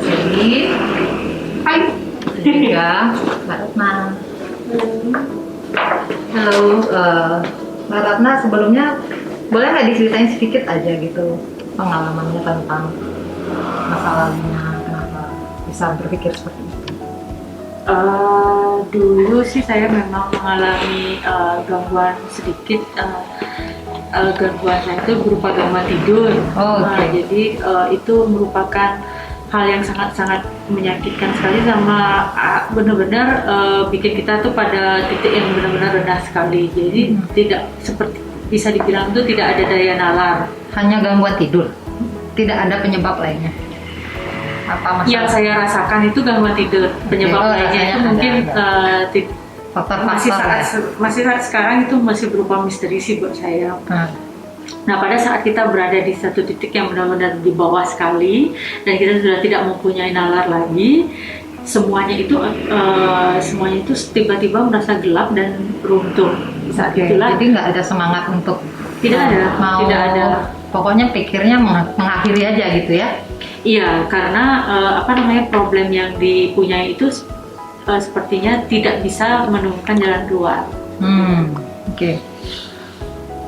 Segi. Hai. Juga Mbak Ratna. Halo, Mbak Ratna, sebelumnya boleh nggak diceritain sedikit aja gitu pengalamannya tentang masa lalunya, kenapa bisa berpikir seperti itu? Dulu sih saya memang mengalami gangguan sedikit. Gangguan saya itu berupa gangguan tidur. Jadi itu merupakan hal yang sangat-sangat menyakitkan sekali, sama benar-benar bikin kita tuh pada titik yang benar-benar rendah sekali. Jadi tidak seperti bisa dibilang tuh tidak ada daya nalar. Hanya gangguan tidur, tidak ada penyebab lainnya. Apa masalah? Yang saya rasakan itu gangguan tidur. Penyebab lainnya itu mungkin masih saat sekarang itu masih berupa misteri sih buat saya. Nah, pada saat kita berada di satu titik yang benar-benar di bawah sekali dan kita sudah tidak mempunyai nalar lagi, semuanya itu tiba-tiba merasa gelap dan runtuh. Saat itulah. Jadi nggak ada semangat untuk tidak ada. Pokoknya pikirnya mengakhiri aja gitu ya? Iya, karena problem yang dipunyai itu sepertinya tidak bisa menemukan jalan keluar.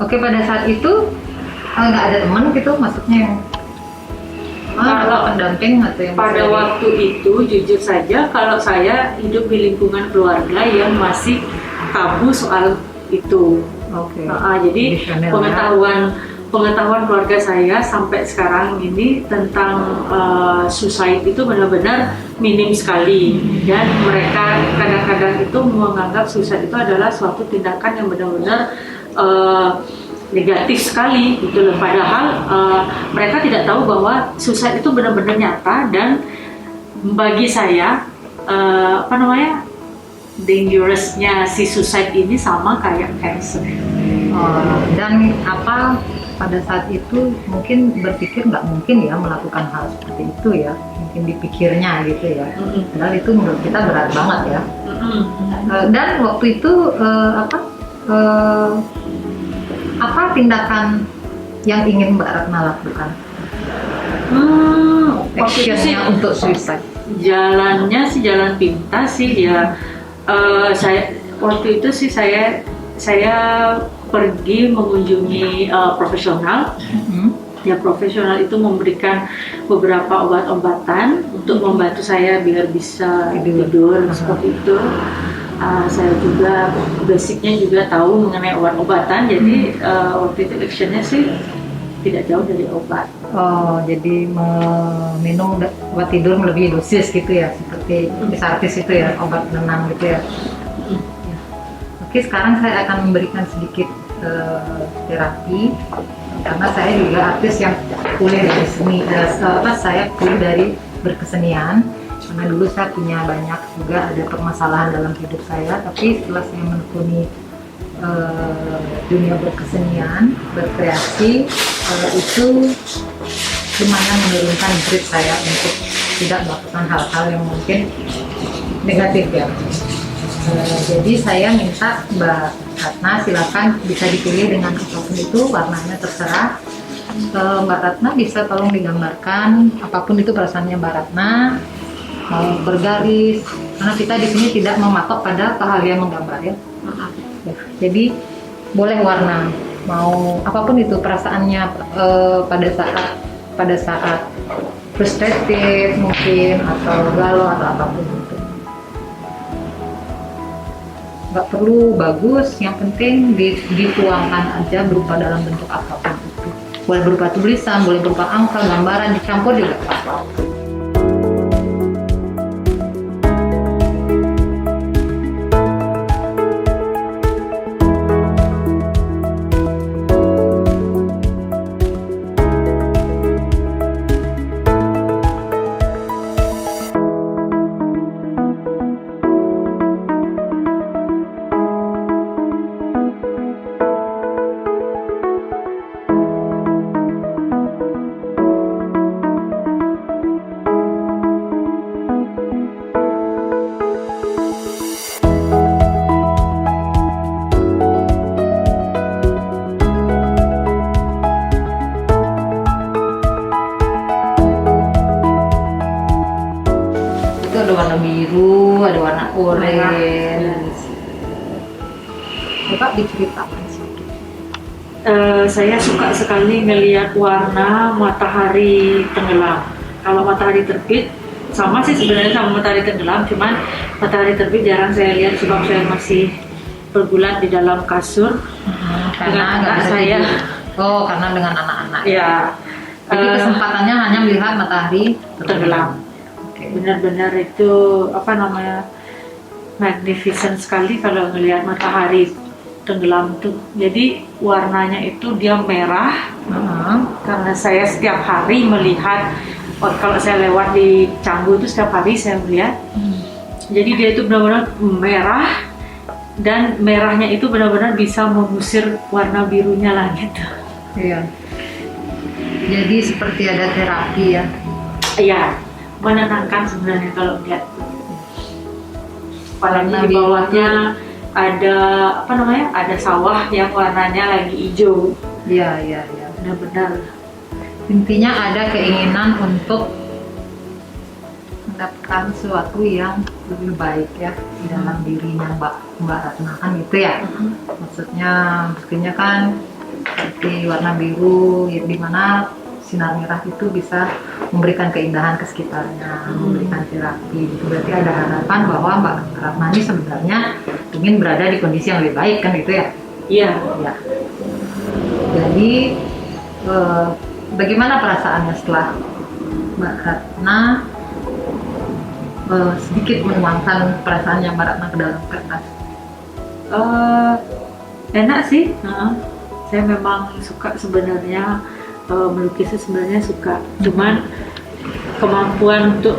Oke, pada saat itu nggak ada teman gitu, maksudnya yang pendamping atau yang pada waktu itu jujur saja kalau saya hidup di lingkungan keluarga yang masih tabu soal itu. Jadi pengetahuan keluarga saya sampai sekarang ini tentang suicide itu benar-benar minim sekali, dan mereka kadang-kadang itu menganggap suicide itu adalah suatu tindakan yang benar-benar negatif sekali gitu loh. Padahal mereka tidak tahu bahwa suicide itu benar-benar nyata, dan bagi saya dangerousnya si suicide ini sama kayak cancer. Dan pada saat itu mungkin berpikir nggak mungkin ya melakukan hal seperti itu ya, mungkin dipikirnya gitu ya. Padahal itu menurut kita berat banget ya. Dan waktu itu apa tindakan yang ingin Mbak Ratna lakukan? Actionnya untuk suicide? Jalannya sih jalan pintas sih ya. Saya waktu itu sih saya pergi mengunjungi profesional. Ya, profesional itu memberikan beberapa obat-obatan untuk membantu saya biar bisa tidur seperti itu. Saya juga basicnya juga tahu mengenai obat-obatan, jadi waktu itu actionnya sih tidak jauh dari obat. Jadi meminum obat tidur melebihi dosis gitu ya, seperti artis itu ya, obat penenang gitu ya. Oke, sekarang saya akan memberikan sedikit terapi, karena saya juga artis yang kuliah dari seni. Saya kuliah dari berkesenian, karena dulu saya punya banyak juga ada permasalahan dalam hidup saya, tapi setelah saya menekuni dunia berkesenian, berkreasi, itu lumayan menurunkan grit saya untuk tidak melakukan hal-hal yang mungkin negatif ya. Jadi saya minta Mbak Ratna silakan bisa dipilih dengan apapun itu, warnanya terserah. Mbak Ratna bisa tolong digambarkan apapun itu perasaannya Mbak Ratna, mau bergaris, karena kita di sini tidak mematok pada keahlian menggambar ya. Jadi boleh warna, mau apapun itu perasaannya pada saat frustrated mungkin, atau galau atau apapun itu. Nggak perlu bagus, yang penting dituangkan aja berupa dalam bentuk apapun itu. Boleh berupa tulisan, boleh berupa angka, gambaran, dicampur juga apa-apa. Ada warna biru, ada warna oranye. Coba diceritakan sedikit. Saya suka sekali ngelihat warna matahari tenggelam. Kalau matahari terbit, sama sih sebenarnya sama matahari tenggelam, cuman matahari terbit jarang saya lihat sebab saya masih bergulat di dalam kasur Karena nggak bisa saya. tidur. Oh, karena dengan anak-anak. Ya, Jadi kesempatannya hanya melihat matahari tenggelam. Oke. Benar-benar itu apa namanya, magnificent sekali kalau ngelihat matahari tenggelam tuh. Jadi warnanya itu dia merah, karena saya setiap hari melihat, kalau saya lewat di Canggu itu setiap hari saya melihat. Jadi dia itu benar-benar merah, dan merahnya itu benar-benar bisa mengusir warna birunya langit. Iya. Jadi seperti ada terapi ya. Iya, menenangkan sebenarnya kalau lihat. Apalagi Warna di bawahnya ada apa namanya? Ada sawah yang warnanya lagi hijau. Iya, iya, iya. Benar-benar. Intinya ada keinginan untuk mendapatkan sesuatu yang lebih baik ya di dalam dirinya Mbak Ratna kan gitu ya. Maksudnya buktinya kan seperti warna biru ya, di mana sinar merah itu bisa memberikan keindahan ke sekitarnya, memberikan terapi. Itu berarti ada harapan bahwa Mbak Ratna ini sebenarnya ingin berada di kondisi yang lebih baik kan gitu ya. Iya. Ya. Jadi bagaimana perasaannya setelah Mbak Ratna sedikit menuangkan perasaannya Mbak Ratna ke dalam kertas? Enak sih. Saya memang suka sebenarnya melukis, sebenarnya suka. Cuman kemampuan untuk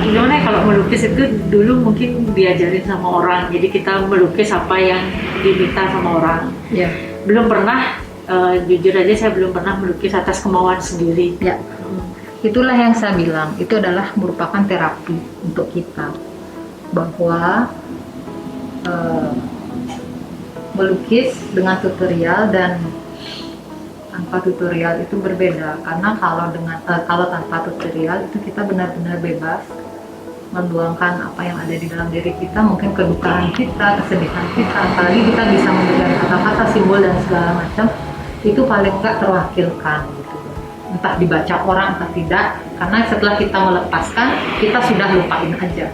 gimana ya, kalau melukis itu dulu mungkin diajarin sama orang, jadi kita melukis apa yang diminta sama orang. Ya. Belum pernah, jujur aja saya belum pernah melukis atas kemauan sendiri. Ya. Itulah yang saya bilang, itu adalah merupakan terapi untuk kita, bahwa melukis dengan tutorial dan tanpa tutorial itu berbeda. Karena kalau tanpa tutorial itu kita benar-benar bebas meluangkan apa yang ada di dalam diri kita, mungkin kedukaan kita, kesedihan kita, apalagi kita bisa memberikan kata-kata, simbol dan segala macam, itu paling enggak terwakilkan gitu. Entah dibaca orang entah tidak, karena setelah kita melepaskan kita sudah lupain aja.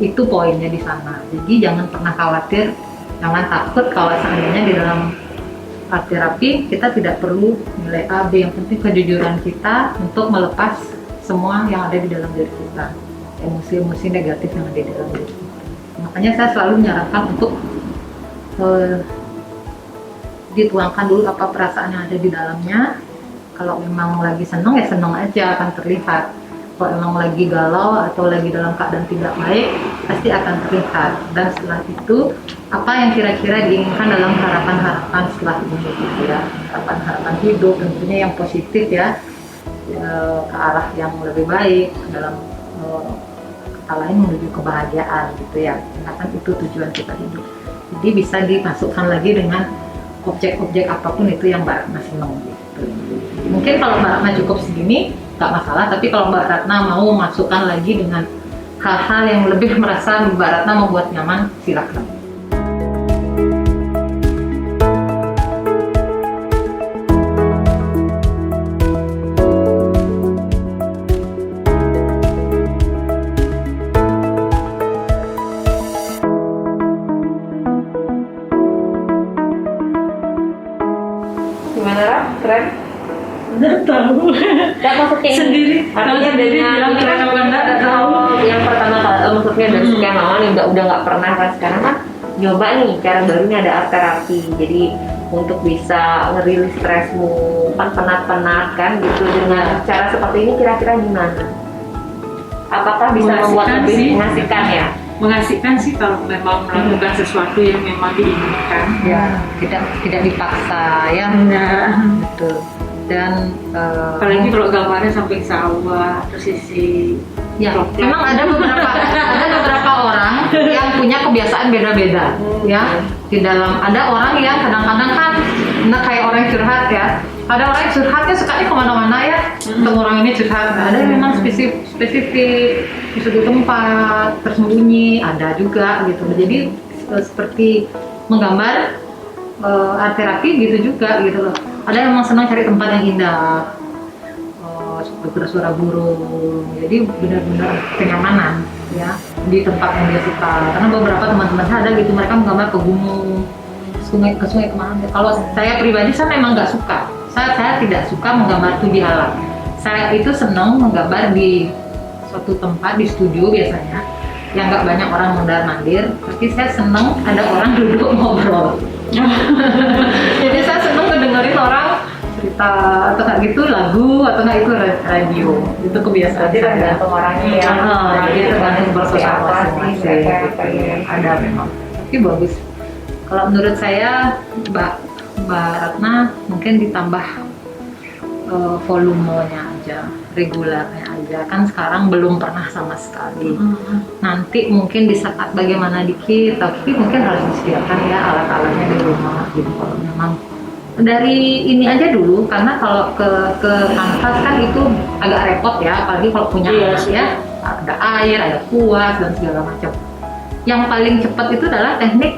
Itu poinnya di sana. Jadi jangan pernah khawatir, jangan takut kalau seandainya di dalam art terapi kita tidak perlu nilai A, B, yang penting kejujuran kita untuk melepas semua yang ada di dalam diri kita, emosi-emosi negatif yang ada di dalam diri kita. Makanya saya selalu menyarankan untuk dituangkan dulu apa perasaan yang ada di dalamnya. Kalau memang lagi senang ya senang aja, akan terlihat. Kalau memang lagi galau atau lagi dalam keadaan tidak baik, pasti akan terlihat. Dan setelah itu, apa yang kira-kira diinginkan dalam harapan-harapan setelah ini gitu ya. Harapan-harapan hidup tentunya yang positif ya, ke arah yang lebih baik, dalam kata lain menuju kebahagiaan gitu ya. Karena kan itu tujuan kita hidup. Jadi bisa dimasukkan lagi dengan objek-objek apapun itu yang Mbak Ratna senang gitu. Mungkin kalau Mbak Ratna cukup segini nggak masalah, tapi kalau Mbak Ratna mau masukkan lagi dengan hal-hal yang lebih merasa Mbak Ratna membuat nyaman, silakan. Gimana Ra? Keren? Nggak tahu. Nggak maksudnya ini. Sendiri. Artinya Kalau sendiri dengan bilang keren apa enggak, nggak tahu. yang pertama kali maksudnya dari sekian lama nih udah nggak pernah kan, sekarang kan nyoba nih cara barunya ada art terapi. Jadi untuk bisa ngerilis stresmu kan penat-penat kan gitu, dengan cara seperti ini kira-kira gimana? Apakah bisa membuat Mengasihkan lebih sih. mengasihkan ya? Mengasihkan sih kalau memang melakukan sesuatu yang memang diinginkan. Ya, tidak dipaksa ya. Enggak. Betul. Dan Apalagi kalau gambarnya samping sawah, terus sisi ya, coklat. memang ada beberapa orang yang punya kebiasaan beda-beda ya. Di dalam ada orang yang kadang-kadang kan kayak orang curhat ya. Ada orang yang curhatnya sukanya kemana-mana ya. Untuk orang ini curhat, ada yang memang spesifik di suatu tempat tersembunyi, ada juga gitu. Jadi seperti menggambar art terapi gitu juga gitu loh. Ada yang memang senang cari tempat yang indah, suara burung, jadi benar-benar kenyamanan ya di tempat yang dia suka. Karena beberapa teman-teman saya ada gitu, mereka menggambar ke gunung, ke sungai kemana. Kalau saya pribadi saya memang nggak suka, saya tidak suka menggambar itu di alam. Saya itu senang menggambar di suatu tempat, di studio biasanya yang nggak banyak orang mondar-mandir, tapi saya senang ada orang duduk ngobrol. Jadi saya senang ngedengerin orang cerita atau kayak gitu, lagu atau nggak itu radio, itu kebiasaan Berarti saya. tergantung orangnya ya. Jadi tergantung bersuara Apa sih masing-masing mereka gitu. pengen. Ada memang, tapi bagus. Kalau menurut saya Mbak Ratna mungkin ditambah volumenya aja, regulernya aja. Kan sekarang belum pernah sama sekali. Nanti mungkin di saat bagaimana dikit, tapi mungkin harus disediakan ya alat-alatnya di rumah gitu. Kalau memang dari ini aja dulu, karena kalau ke kanvas kan itu agak repot ya, apalagi kalau punya Iya, anak ya, ada air, ada kuas dan segala macam. Yang paling cepat itu adalah teknik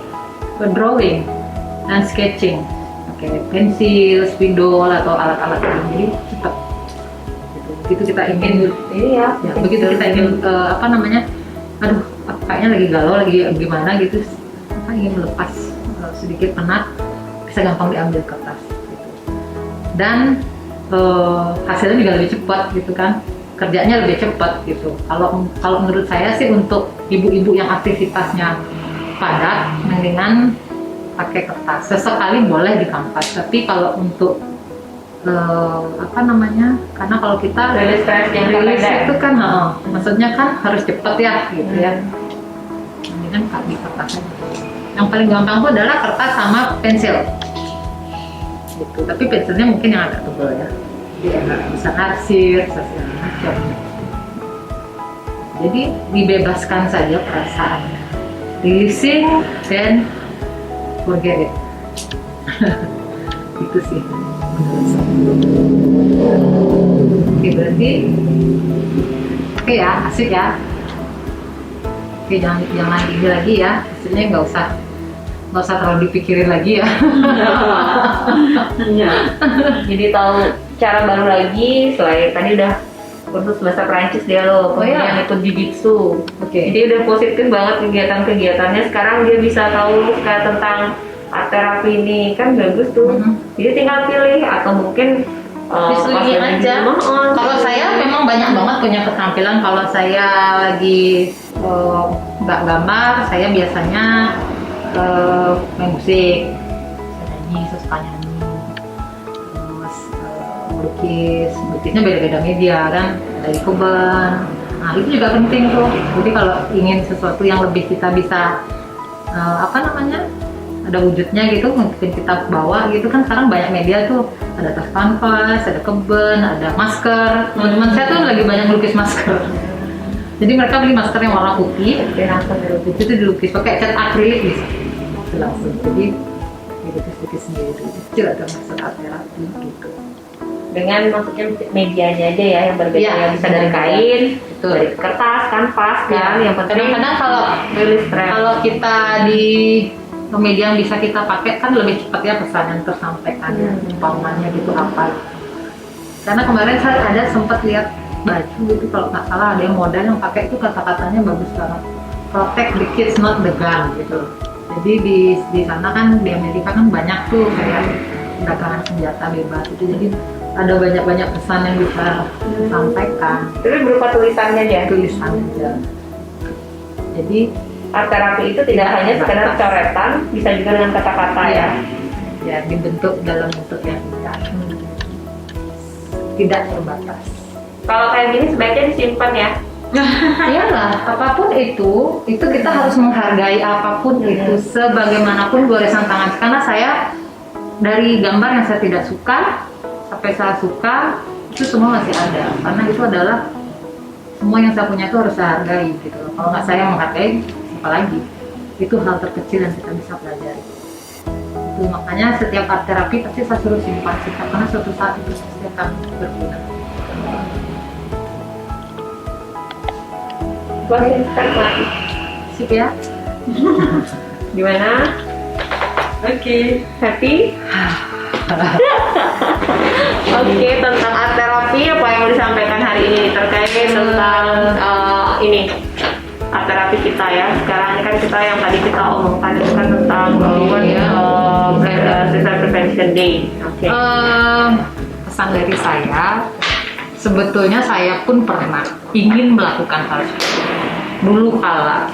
drawing dan sketching. Oke, pensil, spidol atau alat-alat ini, jadi cepat. Gitu. Begitu kita ingin, Iya. ya, begitu kita ingin apa namanya, aduh, kayaknya lagi galau, lagi gimana gitu, kita ingin melepas sedikit penat, bisa gampang diambil kertas gitu. Dan hasilnya juga lebih cepat gitu kan, kerjanya lebih cepat gitu. Kalau menurut saya sih untuk ibu-ibu yang aktivitasnya padat, mendingan pakai kertas. Sesekali boleh di kanvas, tapi kalau untuk apa namanya, karena kalau kita Rilis stres yang rilis pendek. itu kan maksudnya kan harus cepet ya gitu ya, mendingan di kertas aja. Yang paling gampang itu adalah kertas sama pensil gitu, tapi pensilnya mungkin yang agak tebal ya, jadi enak, bisa arsir, bisa segala macam. Jadi dibebaskan saja perasaannya, releasing dan forget it. Itu sih menurut saya. Oke, berarti oke ya, asik ya. Oke, jangan ini lagi ya, hasilnya nggak usah terlalu dipikirin lagi ya. Jadi tahu cara baru lagi, selain tadi udah kursus bahasa Perancis dia loh, Oh, kemudian iya. ikut jujitsu. Oke. Jadi udah positif banget kegiatan-kegiatannya. Sekarang dia bisa tahu kayak tentang art terapi ini, kan bagus tuh. Jadi tinggal pilih atau mungkin Diselingin pas lagi aja. di rumah, Kalau saya memang banyak banget punya keterampilan. Kalau saya lagi nggak gambar, saya biasanya main musik, saya nyanyi, saya suka nyanyi, terus melukisnya beda-beda media kan, dari kebun. Nah itu juga penting tuh. Jadi kalau ingin sesuatu yang lebih kita bisa apa namanya, ada wujudnya gitu, mungkin kita bawa gitu kan. Sekarang banyak media tuh, ada tas kanvas, ada kebun, ada masker. Teman-teman saya tuh lagi banyak melukis masker. Jadi mereka beli masker yang warna putih, dan langsung dilukis. itu dilukis pakai cat akrilik bisa. Itu langsung. Jadi dilukis-lukis sendiri. Itu ada masker art terapi gitu. Dengan maksudnya medianya aja ya yang berbeda, Iya, yang bisa dari benar. kain, Betul. dari kertas, kanvas kan. Ya, Yang penting kadang-kadang kalau rilis stres. kalau kita di media yang bisa kita pakai kan lebih cepat ya pesan yang tersampaikan, umpamanya gitu apa. Karena kemarin saya ada sempat lihat baju gitu, kalau nggak salah ada yang model yang pakai itu kata-katanya bagus banget, protect the kids not the gun gitu. Jadi di sana kan, di Amerika kan banyak tuh kayak perdagangan senjata bebas itu. Jadi ada banyak pesan yang bisa disampaikan. Itu berupa tulisannya aja. Tulisan aja. Jadi Art terapi itu tidak hanya sekedar coretan, bisa juga dengan kata-kata ya. ya dibentuk dalam bentuk yang tidak terbatas. Kalau kayak gini sebaiknya disimpan ya. Iyalah, apapun itu kita harus menghargai apapun itu, sebagaimanapun goresan tangan. Karena saya dari gambar yang saya tidak suka sampai saya suka itu semua masih ada. Karena itu adalah semua yang saya punya itu harus saya hargai gitu. Kalau nggak saya menghargai, siapa lagi? Itu hal terkecil yang kita bisa pelajari. Itu makanya setiap art terapi pasti saya suruh simpan karena suatu saat itu pasti akan berguna. Sip ya. Gimana? Oke. Happy? Oke, tentang art terapi apa yang mau disampaikan hari ini terkait tentang ini art terapi kita ya. Sekarang ini kan kita yang tadi kita omongkan itu kan tentang Suicide Prevention Day. Oke. Pesan dari saya, sebetulnya saya pun pernah ingin melakukan hal itu dulu kala,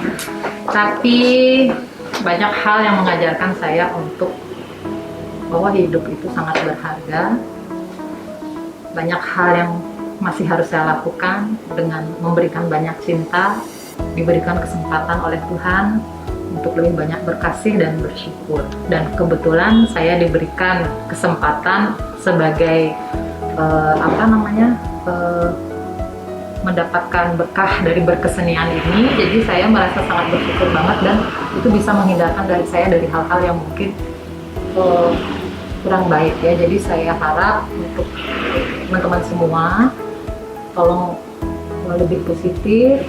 tapi banyak hal yang mengajarkan saya untuk bahwa hidup itu sangat berharga. Banyak hal yang masih harus saya lakukan dengan memberikan banyak cinta, diberikan kesempatan oleh Tuhan untuk lebih banyak berkasih dan bersyukur. Dan kebetulan saya diberikan kesempatan sebagai mendapatkan berkah dari berkesenian ini. Jadi saya merasa sangat bersyukur banget dan itu bisa menghindarkan dari saya dari hal-hal yang mungkin kurang baik ya. Jadi saya harap untuk teman-teman semua tolong lebih positif,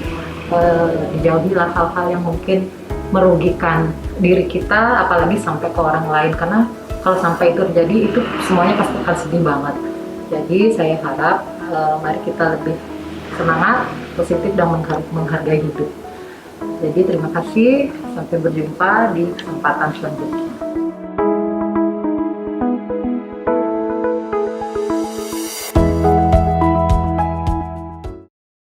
dijauhilah hal-hal yang mungkin merugikan diri kita, apalagi sampai ke orang lain, karena kalau sampai itu terjadi itu semuanya pasti akan sedih banget. Jadi saya harap mari kita lebih semangat, positif dan menghargai hidup. Jadi terima kasih, sampai berjumpa di kesempatan selanjutnya.